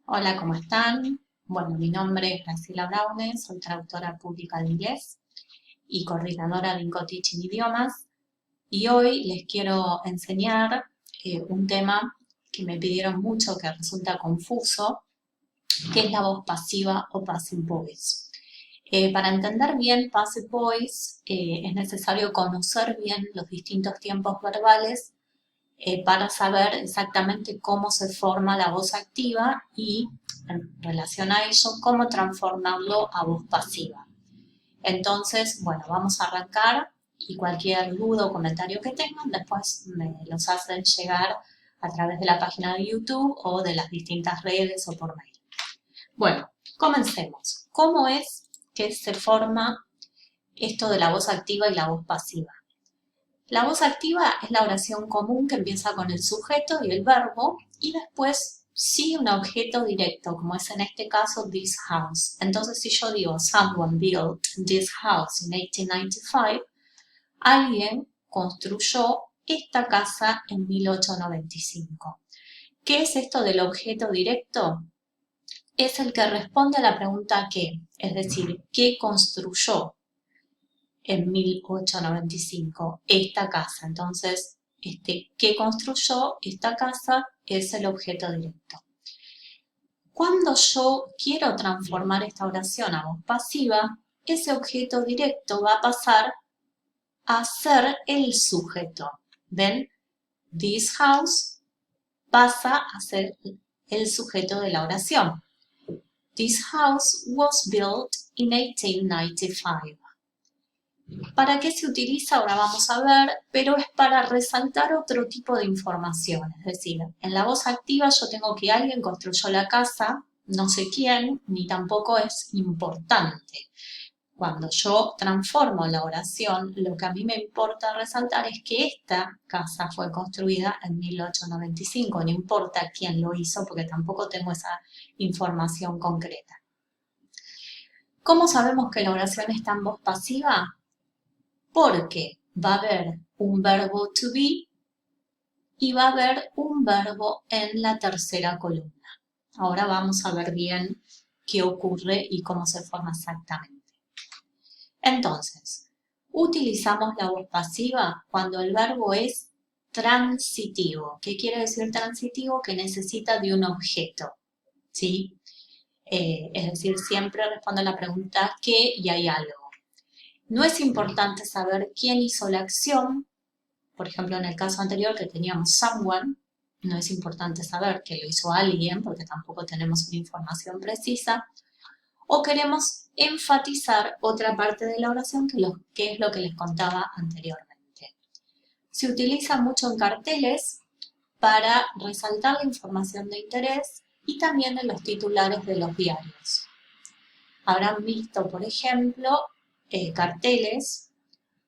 Hola, ¿cómo están? Bueno, mi nombre es Graciela Braune, soy traductora pública de inglés y coordinadora de IncoTeaching Idiomas. Y hoy les quiero enseñar un tema que me pidieron mucho, que resulta confuso, que es la voz pasiva o passive voice. Para entender bien passive voice es necesario conocer bien los distintos tiempos verbales para saber exactamente cómo se forma la voz activa y en relación a ello, cómo transformarlo a voz pasiva. Entonces, bueno, vamos a arrancar y cualquier duda o comentario que tengan, después me los hacen llegar a través de la página de YouTube o de las distintas redes o por mail. Bueno, comencemos. ¿Cómo es que se forma esto de la voz activa y la voz pasiva? La voz activa es la oración común que empieza con el sujeto y el verbo y después sigue un objeto directo, como es en este caso this house. Entonces, si yo digo someone built this house in 1895, alguien construyó esta casa en 1895. ¿Qué es esto del objeto directo? Es el que responde a la pregunta ¿qué? Es decir, ¿qué construyó en 1895 esta casa? Entonces, que construyó esta casa es el objeto directo. Cuando yo quiero transformar esta oración a voz pasiva, ese objeto directo va a pasar a ser el sujeto. ¿Ven? This house pasa a ser el sujeto de la oración. This house was built in 1895. ¿Para qué se utiliza? Ahora vamos a ver, pero es para resaltar otro tipo de información. Es decir, en la voz activa yo tengo que alguien construyó la casa, no sé quién, ni tampoco es importante. Cuando yo transformo la oración, lo que a mí me importa resaltar es que esta casa fue construida en 1895. No importa quién lo hizo porque tampoco tengo esa información concreta. ¿Cómo sabemos que la oración está en voz pasiva? Porque va a haber un verbo to be y va a haber un verbo en la tercera columna. Ahora vamos a ver bien qué ocurre y cómo se forma exactamente. Entonces, utilizamos la voz pasiva cuando el verbo es transitivo. ¿Qué quiere decir transitivo? Que necesita de un objeto, ¿sí? Es decir, siempre responde a la pregunta ¿qué? Y hay algo. No es importante saber quién hizo la acción. Por ejemplo, en el caso anterior que teníamos someone, no es importante saber que lo hizo alguien porque tampoco tenemos una información precisa. O queremos enfatizar otra parte de la oración que es lo que les contaba anteriormente. Se utiliza mucho en carteles para resaltar la información de interés y también en los titulares de los diarios. Habrán visto, por ejemplo, carteles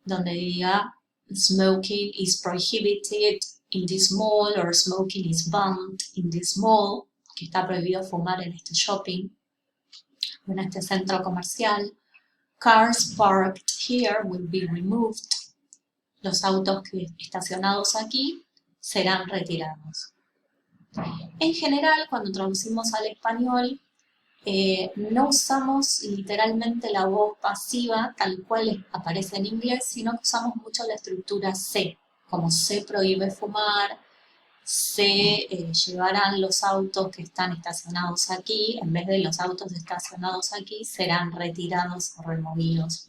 donde diga smoking is prohibited in this mall or smoking is banned in this mall, que está prohibido fumar en este shopping o en este centro comercial. Cars parked here will be removed. Los autos estacionados aquí serán retirados. En general, cuando traducimos al español, no usamos literalmente la voz pasiva tal cual aparece en inglés, sino que usamos mucho la estructura se, como se prohíbe fumar, se llevarán los autos que están estacionados aquí, en vez de los autos estacionados aquí, serán retirados o removidos.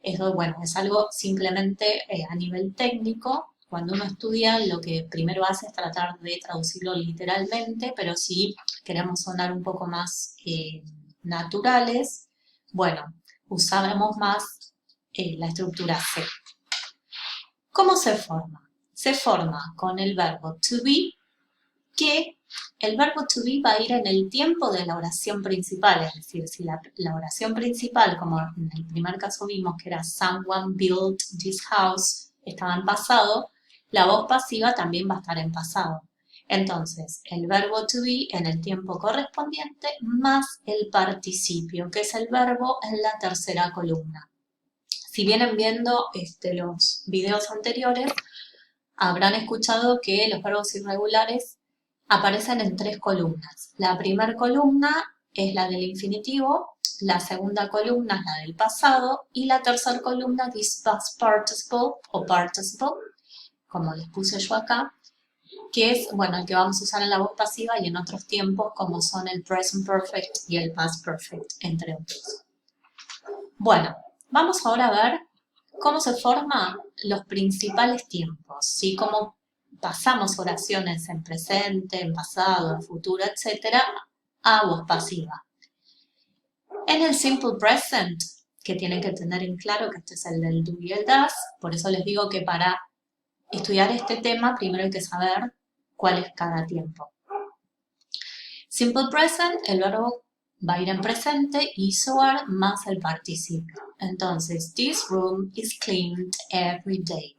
Eso, bueno, es algo simplemente a nivel técnico. Cuando uno estudia, lo que primero hace es tratar de traducirlo literalmente, pero si queremos sonar un poco más naturales, bueno, usaremos más la estructura C. ¿Cómo se forma? Se forma con el verbo to be, que el verbo to be va a ir en el tiempo de la oración principal, es decir, si la oración principal, como en el primer caso vimos que era someone built this house, estaba en pasado, la voz pasiva también va a estar en pasado. Entonces, el verbo to be en el tiempo correspondiente más el participio, que es el verbo en la tercera columna. Si vienen viendo los videos anteriores, habrán escuchado que los verbos irregulares aparecen en 3 columnas. La primera columna es la del infinitivo, la segunda columna es la del pasado y la tercera columna dice past participle o participle, como les puse yo acá, que es, bueno, el que vamos a usar en la voz pasiva y en otros tiempos como son el present perfect y el past perfect, entre otros. Bueno, vamos ahora a ver cómo se forman los principales tiempos, ¿sí? Cómo pasamos oraciones en presente, en pasado, en futuro, etcétera, a voz pasiva. En el simple present, que tienen que tener en claro que este es el del do y el does, por eso les digo que para estudiar este tema primero hay que saber cuál es cada tiempo. Simple present, el verbo va a ir en presente y are más el participio. Entonces, this room is cleaned every day.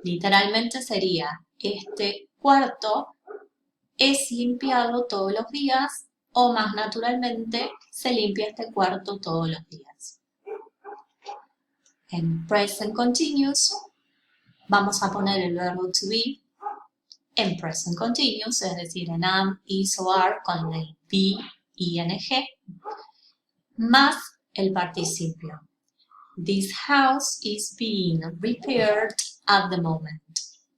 Literalmente sería, este cuarto es limpiado todos los días o más naturalmente, se limpia este cuarto todos los días. En present continuous vamos a poner el verbo to be en present continuous, es decir, en am, is o are con el be, ing, más el participio. This house is being repaired at the moment.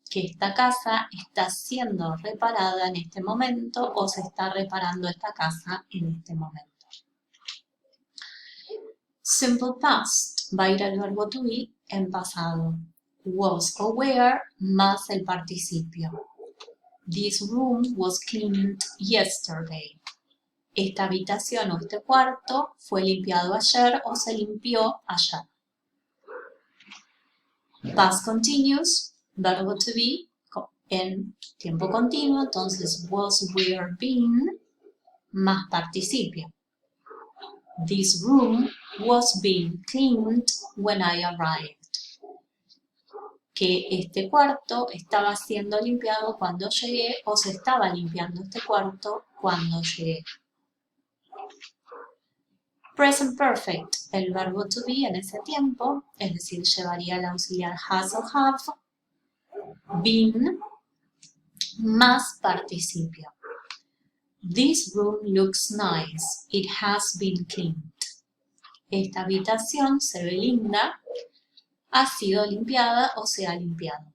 Que esta casa está siendo reparada en este momento o se está reparando esta casa en este momento. Simple past va a ir el verbo to be en pasado. Was o were más el participio. This room was cleaned yesterday. Esta habitación o este cuarto fue limpiado ayer o se limpió ayer. Past continuous, verbo to be en tiempo continuo, entonces was, were, been, más participio. This room was being cleaned when I arrived. Que este cuarto estaba siendo limpiado cuando llegué o se estaba limpiando este cuarto cuando llegué. Present perfect, el verbo to be en ese tiempo, es decir, llevaría el auxiliar has o have, been, más participio. This room looks nice, it has been cleaned. Esta habitación se ve linda, ha sido limpiada o se ha limpiado.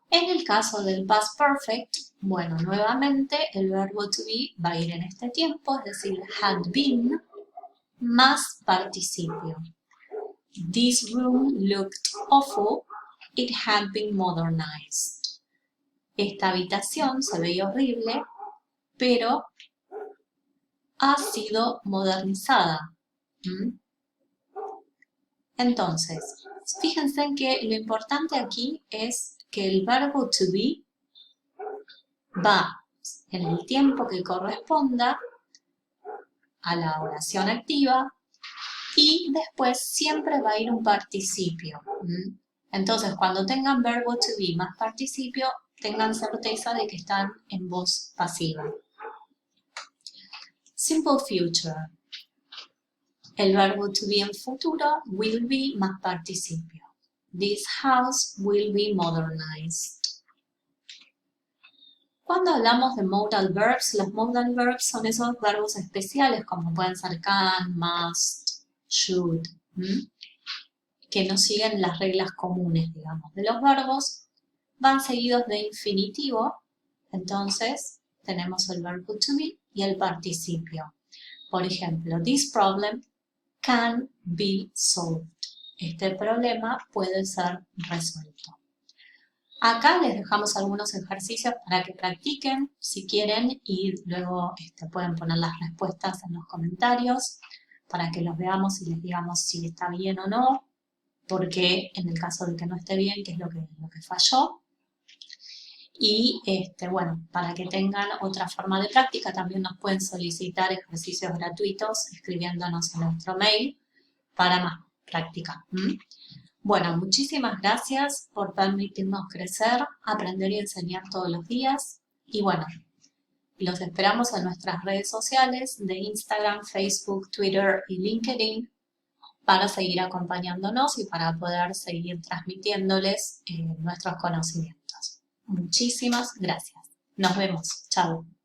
En el caso del past perfect, bueno, nuevamente el verbo to be va a ir en este tiempo, es decir, had been, más participio. This room looked awful, it had been modernized. Esta habitación se veía horrible, pero ha sido modernizada. Entonces, fíjense en que lo importante aquí es que el verbo to be va en el tiempo que corresponda a la oración activa y después siempre va a ir un participio. Entonces, cuando tengan verbo to be más participio, tengan certeza de que están en voz pasiva. Simple future. El verbo to be en futuro, will be más participio. This house will be modernized. Cuando hablamos de modal verbs, los modal verbs son esos verbos especiales como pueden ser can, must, should, que no siguen las reglas comunes, digamos, de los verbos, van seguidos de infinitivo, entonces tenemos el verbo to be y el participio. Por ejemplo, this problem can be solved. Este problema puede ser resuelto. Acá les dejamos algunos ejercicios para que practiquen si quieren y luego pueden poner las respuestas en los comentarios para que los veamos y les digamos si está bien o no, porque en el caso de que no esté bien, qué es lo que falló. Y bueno, para que tengan otra forma de práctica, también nos pueden solicitar ejercicios gratuitos escribiéndonos en nuestro mail para más práctica. Bueno, muchísimas gracias por permitirnos crecer, aprender y enseñar todos los días. Y bueno, los esperamos en nuestras redes sociales de Instagram, Facebook, Twitter y LinkedIn para seguir acompañándonos y para poder seguir transmitiéndoles nuestros conocimientos. Muchísimas gracias. Nos vemos. Chao.